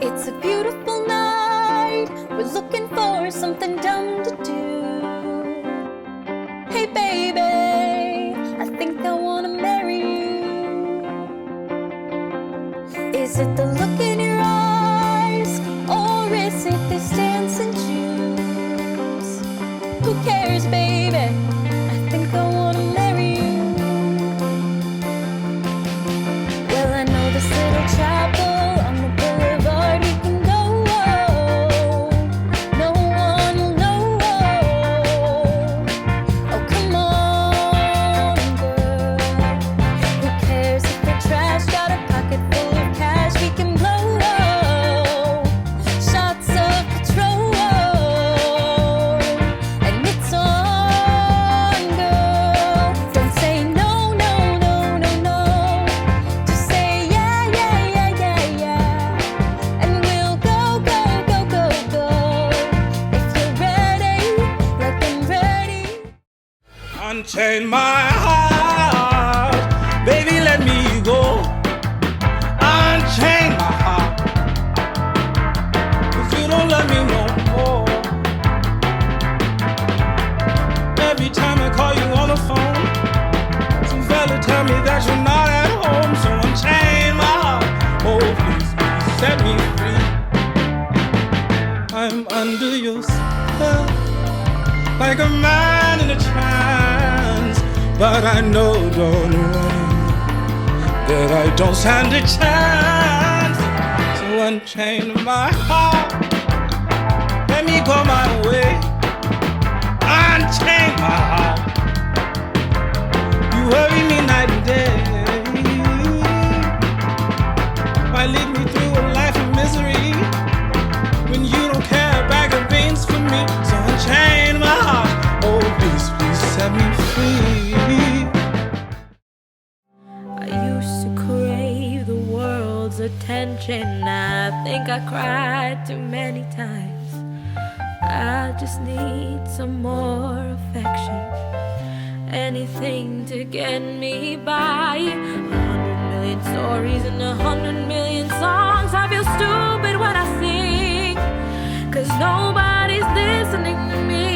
It's a beautiful night. We're looking for something dumb to do. Hey baby, I think I wanna marry you. Is it the look in your eyes, or is it this dancing shoes? Who cares, baby? I think I wanna marry you. Well, I know this little chapel on the boulevard we can go. No one will know. Oh, come on, girl. Who cares if we're trash? Got a pocket full of cash we can blow. Shots of Patrol, and it's on, girl. Don't say no, no, no, no, no. Just say yeah, yeah, yeah, yeah, yeah. And we'll go, go, go, go, go. If you're ready, like I'm ready. Unchain my heart, baby, let me go. Unchain my heart, 'cause you don't love me no more. Every time I call you on the phone, some fella tell me that you're not at home. So unchain my heart, oh please, please set me free. I'm under your spell, like a man in a trance, but I know, don't worry, that I don't stand a chance. So unchain my heart, let me go my way. Unchain my heart, you worry me night and day. Why lead me through a life of misery when you don't care a bag of beans for me? So unchain my heart, oh please, please set me free. I used to crave the world's attention. I think I cried too many times. I just need some more affection. Anything to get me by. 100 million stories and 100 million songs. I feel stupid when I sing, 'cause nobody's listening to me.